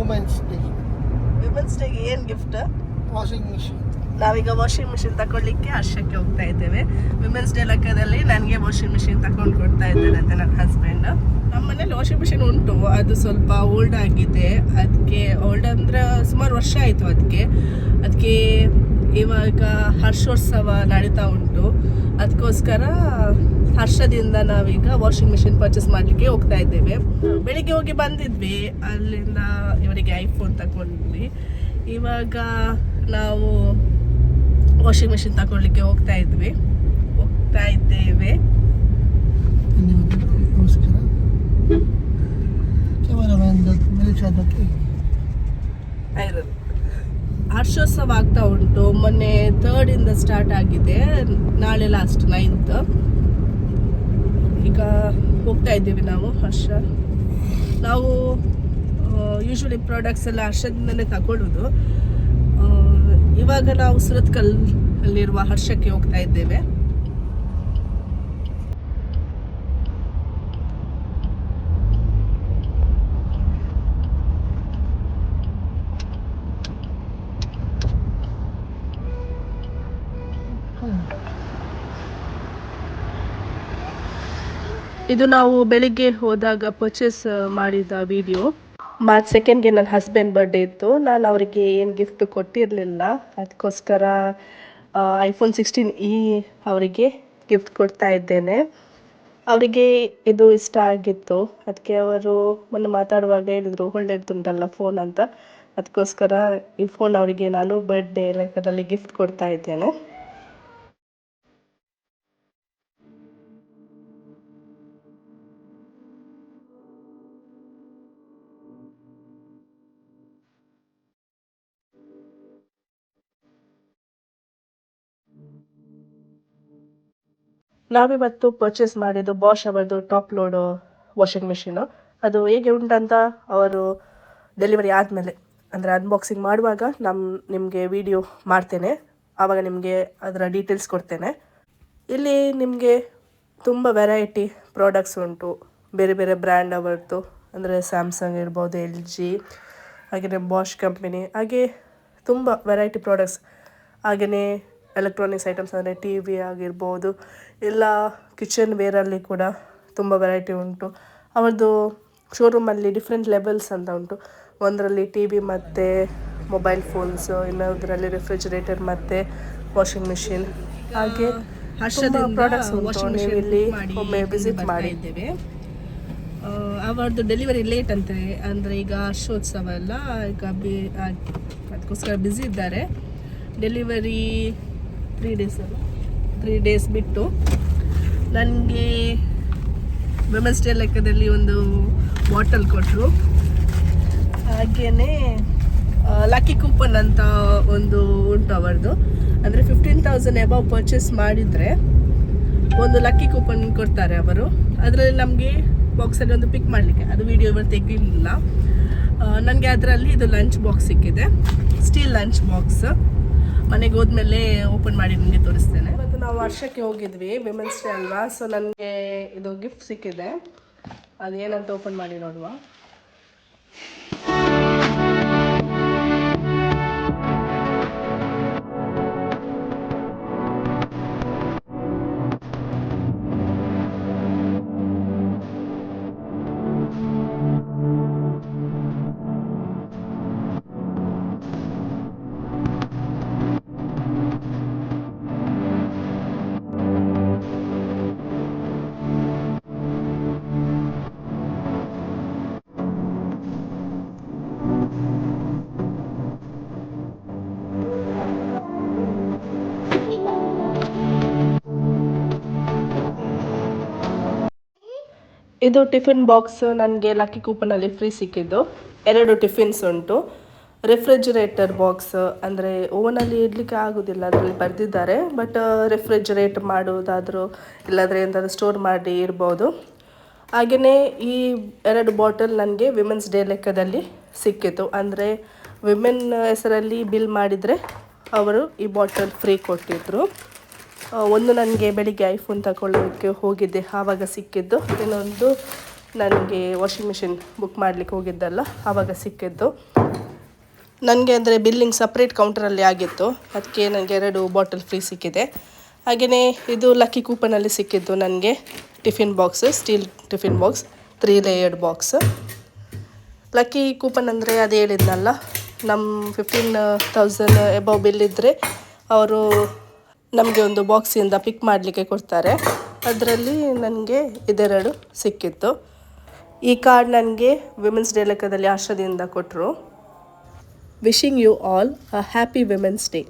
Women's ಡೇಗೆ ಏನು gift? Washing machine. ನಾವೀಗ ವಾಷಿಂಗ್ ಮಿಷಿನ್ ತಗೊಳ್ಳಿಕ್ಕೆ ಹರ್ಷಕ್ಕೆ ಹೋಗ್ತಾ ಇದ್ದೇವೆ. ವುಮೆನ್ಸ್ ಡೇ ಲೆಕ್ಕದಲ್ಲಿ ನನಗೆ ವಾಷಿಂಗ್ ಮಿಷಿನ್ ತಗೊಂಡು ಕೊಡ್ತಾ ಇದ್ದೇನೆ ಅಂತ ನನ್ನ ಹಸ್ಬೆಂಡ್. ನಮ್ಮ ಮನೇಲಿ ವಾಷಿಂಗ್ ಮಿಷಿನ್ ಉಂಟು, ಅದು ಸ್ವಲ್ಪ ಓಲ್ಡ್ ಆಗಿದೆ. ಅದಕ್ಕೆ ಓಲ್ಡ್ ಅಂದರೆ ಸುಮಾರು ವರ್ಷ ಆಯಿತು. ಅದಕ್ಕೆ ಇವಾಗ ಹರ್ಷೋತ್ಸವ ನಡೀತಾ ಉಂಟು. ಅದಕ್ಕೋಸ್ಕರ ಹರ್ಷದಿಂದ ನಾವೀಗ ವಾಷಿಂಗ್ ಮಿಷಿನ್ ಪರ್ಚೇಸ್ ಮಾಡಲಿಕ್ಕೆ ಹೋಗ್ತಾ ಇದ್ದೇವೆ. ಬೆಳಿಗ್ಗೆ ಹೋಗಿ ಬಂದಿದ್ವಿ, ಅಲ್ಲಿಂದ ಇವರಿಗೆ ಐಫೋನ್ ತಗೊಂಡ್ವಿ. ಇವಾಗ ನಾವು ವಾಷಿಂಗ್ ಮಿಷಿನ್ ತಗೊಳ್ಳಿಕ್ಕೆ ಹೋಗ್ತಾ ಇದ್ದೇವೆ. ಹರ್ಷೋತ್ಸವ ಆಗ್ತಾ ಉಂಟು. ಮೊನ್ನೆ 3rd ಸ್ಟಾರ್ಟ್ ಆಗಿದೆ, ನಾಳೆ ಲಾಸ್ಟ್ 9th. ಈಗ ಹೋಗ್ತಾ ಇದ್ದೀವಿ ನಾವು ಹರ್ಷ. ನಾವು ಯೂಶ್ವಲಿ ಪ್ರಾಡಕ್ಟ್ಸ್ ಎಲ್ಲ ಹರ್ಷದಿಂದಲೇ ತಗೊಳ್ಳೋದು. ಇವಾಗ ನಾವು ಸುರತ್ಕಲ್ಲಲ್ಲಿರುವ ಹರ್ಷಕ್ಕೆ ಹೋಗ್ತಾ ಇದ್ದೇವೆ. ಇದು ನಾವು ಬೆಳಿಗ್ಗೆ ಹೋದಾಗ ಪರ್ಚೇಸ್ ಮಾಡಿದ ವಿಡಿಯೋ. ಮಾರ್ಚ್ 2ಗೆ ನನ್ನ ಹಸ್ಬೆಂಡ್ ಬರ್ಡೇ ಇತ್ತು. ನಾನು ಅವರಿಗೆ ಏನು ಗಿಫ್ಟ್ ಕೊಟ್ಟಿರಲಿಲ್ಲ, ಅದಕ್ಕೋಸ್ಕರ iPhone 16e ಅವರಿಗೆ ಗಿಫ್ಟ್ ಕೊಡ್ತಾ ಇದ್ದೇನೆ. ಅವರಿಗೆ ಇದು ಇಷ್ಟ ಆಗಿತ್ತು, ಅದಕ್ಕೆ ಅವರು ಮೊನ್ನೆ ಮಾತಾಡುವಾಗ ಹೇಳಿದರು ಒಳ್ಳೆದುಂಟಲ್ಲ ಫೋನ್ ಅಂತ. ಅದಕ್ಕೋಸ್ಕರ ಈ ಫೋನ್ ಅವರಿಗೆ ನಾನು ಬರ್ಡೇ ಲೆಕ್ಕದಲ್ಲಿ ಗಿಫ್ಟ್ ಕೊಡ್ತಾ ಇದ್ದೇನೆ. ನಾವಿವತ್ತು ಪರ್ಚೇಸ್ ಮಾಡಿದ್ದು ಬಾಷ್ ಅವರದು ಟಾಪ್ ಲೋಡ್ ವಾಷಿಂಗ್ ಮಿಷಿನು. ಅದು ಹೇಗೆ ಉಂಟಂತ ಅವರು ಡೆಲಿವರಿ ಆದಮೇಲೆ, ಅಂದರೆ ಅನ್ಬಾಕ್ಸಿಂಗ್ ಮಾಡುವಾಗ ನಿಮಗೆ ವಿಡಿಯೋ ಮಾಡ್ತೇನೆ, ಆವಾಗ ನಿಮಗೆ ಅದರ ಡೀಟೇಲ್ಸ್ ಕೊಡ್ತೇನೆ. ಇಲ್ಲಿ ನಿಮಗೆ ತುಂಬ ವೆರೈಟಿ ಪ್ರಾಡಕ್ಟ್ಸ್ ಉಂಟು, ಬೇರೆ ಬೇರೆ ಬ್ರ್ಯಾಂಡ್ ಅವರದ್ದು, ಅಂದರೆ ಸ್ಯಾಮ್ಸಂಗ್ ಇರ್ಬೋದು, LG, ಹಾಗೆಯೇ ಬಾಷ್ ಕಂಪನಿ, ಹಾಗೆ ತುಂಬ ವೆರೈಟಿ ಪ್ರಾಡಕ್ಟ್ಸ್. ಹಾಗೆಯೇ ಎಲೆಕ್ಟ್ರಾನಿಕ್ಸ್ ಐಟಮ್ಸ್ ಅಂದರೆ TV ಆಗಿರ್ಬೋದು, ಎಲ್ಲ ಕಿಚನ್ ವೇರಲ್ಲಿ ಕೂಡ ತುಂಬ ವೆರೈಟಿ ಉಂಟು. ಅವರದ್ದು ಶೋರೂಮಲ್ಲಿ ಡಿಫ್ರೆಂಟ್ ಲೆವೆಲ್ಸ್ ಅಂತ ಉಂಟು. ಒಂದರಲ್ಲಿ TV ಮತ್ತು ಮೊಬೈಲ್ ಫೋನ್ಸು, ಇನ್ನೊಂದರಲ್ಲಿ ರೆಫ್ರಿಜರೇಟರ್ ಮತ್ತು ವಾಷಿಂಗ್ ಮಿಷಿನ್, ಹಾಗೆ ಪ್ರಾಡಕ್ಟ್ಸ್ ಉಂಟು. ನೀವು ಇಲ್ಲಿ ಒಮ್ಮೆ ವಿಸಿಟ್ ಮಾಡಿದ್ದೇವೆ. ಅವರದ್ದು ಡೆಲಿವರಿ ಲೇಟ್ ಅಂತಾರೆ, ಅಂದರೆ ಈಗ ಹರ್ಷೋತ್ಸವ ಎಲ್ಲ, ಈಗ ಅದಕ್ಕೋಸ್ಕರ ಬ್ಯುಸಿ ಇದ್ದಾರೆ. ಡೆಲಿವರಿ 3 ಡೇಸ್ ಬಿಟ್ಟು ನನಗೆ ವುಮೆನ್ಸ್ ಡೇ ಲೆಕ್ಕದಲ್ಲಿ ಒಂದು ಬಾಟಲ್ ಕೊಟ್ಟರು. ಹಾಗೆಯೇ ಲಕ್ಕಿ ಕೂಪನ್ ಅಂತ ಒಂದು ಉಂಟು ಅವರದ್ದು, ಅಂದರೆ 15,000 ಎಬವ್ ಪರ್ಚೇಸ್ ಮಾಡಿದರೆ ಒಂದು ಲಕ್ಕಿ ಕೂಪನ್ ಕೊಡ್ತಾರೆ ಅವರು. ಅದರಲ್ಲಿ ನಮಗೆ ಬಾಕ್ಸಲ್ಲಿ ಒಂದು ಪಿಕ್ ಮಾಡಲಿಕ್ಕೆ, ಅದು ವಿಡಿಯೋ ಇವತ್ತು ತೆಗಿಲಿಲ್ಲ. ನನಗೆ ಅದರಲ್ಲಿ ಇದು ಲಂಚ್ ಬಾಕ್ಸ್ ಸಿಕ್ಕಿದೆ, ಸ್ಟೀಲ್ ಲಂಚ್ ಬಾಕ್ಸ್. ಮನೆಗೆ ಹೋದ್ಮೇಲೆ ಓಪನ್ ಮಾಡಿ ನಿಮಗೆ ತೋರಿಸ್ತೇನೆ. ಮತ್ತು ನಾವು ವರ್ಷಕ್ಕೆ ಹೋಗಿದ್ವಿ, ವಿಮೆನ್ಸ್ ಡೇ ಅಲ್ವಾ, ಸೊ ನನಗೆ ಇದು ಗಿಫ್ಟ್ ಸಿಕ್ಕಿದೆ. ಅದೇನಂತ ಓಪನ್ ಮಾಡಿ ನೋಡುವ. ಇದು ಟಿಫಿನ್ ಬಾಕ್ಸ್ ನನಗೆ ಲಕ್ಕಿ ಕೂಪನಲ್ಲಿ ಫ್ರೀ ಸಿಕ್ಕಿದ್ದು. 2 ಟಿಫಿನ್ಸ್ ಉಂಟು. ರೆಫ್ರಿಜರೇಟರ್ ಬಾಕ್ಸ್, ಅಂದರೆ ಓವನಲ್ಲಿ ಇಡಲಿಕ್ಕೆ ಆಗೋದಿಲ್ಲ, ಅದರಲ್ಲಿ ಬರೆದಿದ್ದಾರೆ. ಬಟ್ ರೆಫ್ರಿಜರೇಟ್ ಮಾಡೋದಾದರೂ ಇಲ್ಲಾಂದರೆ ಎಂತಾದರೂ ಸ್ಟೋರ್ ಮಾಡಿ ಇರ್ಬೋದು. ಹಾಗೆಯೇ ಈ 2 ಬಾಟಲ್ ನನಗೆ ವಿಮೆನ್ಸ್ ಡೇ ಲೆಕ್ಕದಲ್ಲಿ ಸಿಕ್ಕಿತು. ಅಂದರೆ ವಿಮೆನ್ ಹೆಸರಲ್ಲಿ ಬಿಲ್ ಮಾಡಿದರೆ ಅವರು ಈ ಬಾಟಲ್ ಫ್ರೀ ಕೊಟ್ಟಿದ್ದರು. ಒಂದು ನನಗೆ ಬೆಳಿಗ್ಗೆ ಐಫೋನ್ ತಗೊಳ್ಳೋಕ್ಕೆ ಹೋಗಿದ್ದೆ, ಆವಾಗ ಸಿಕ್ಕಿದ್ದು. ಇನ್ನೊಂದು ನನಗೆ ವಾಷಿಂಗ್ ಮಿಷಿನ್ ಬುಕ್ ಮಾಡಲಿಕ್ಕೆ ಹೋಗಿದ್ದಲ್ಲ ಆವಾಗ ಸಿಕ್ಕಿದ್ದು. ನನಗೆ ಅಂದರೆ ಬಿಲ್ಲಿಂಗ್ ಸಪ್ರೇಟ್ ಕೌಂಟರಲ್ಲಿ ಆಗಿತ್ತು, ಅದಕ್ಕೆ ನನಗೆ 2 ಬಾಟಲ್ ಫ್ರೀ ಸಿಕ್ಕಿದೆ. ಹಾಗೆಯೇ ಇದು ಲಕ್ಕಿ ಕೂಪನಲ್ಲಿ ಸಿಕ್ಕಿದ್ದು ನನಗೆ tiffin box, steel tiffin box 3 layered box. Lucky coupon ಅಂದರೆ ಅದು ಹೇಳಿದ್ನಲ್ಲ, ನಮ್ಮ 15,000 ಎಬವ್ ಬಿಲ್ ಇದ್ದರೆ ಅವರು ನಮಗೆ ಒಂದು ಬಾಕ್ಸಿಂದ ಪಿಕ್ ಮಾಡಲಿಕ್ಕೆ ಕೊಡ್ತಾರೆ. ಅದರಲ್ಲಿ ನನಗೆ ಇದೆರಡು ಸಿಕ್ಕಿತ್ತು. ಈ ಕಾರ್ಡ್ ನನಗೆ ವಿಮೆನ್ಸ್ ಡೇ ಲೆಕ್ಕದಲ್ಲಿ ಆಶ್ರದಿಂದ ಕೊಟ್ಟರು. Wishing you all a happy women's day.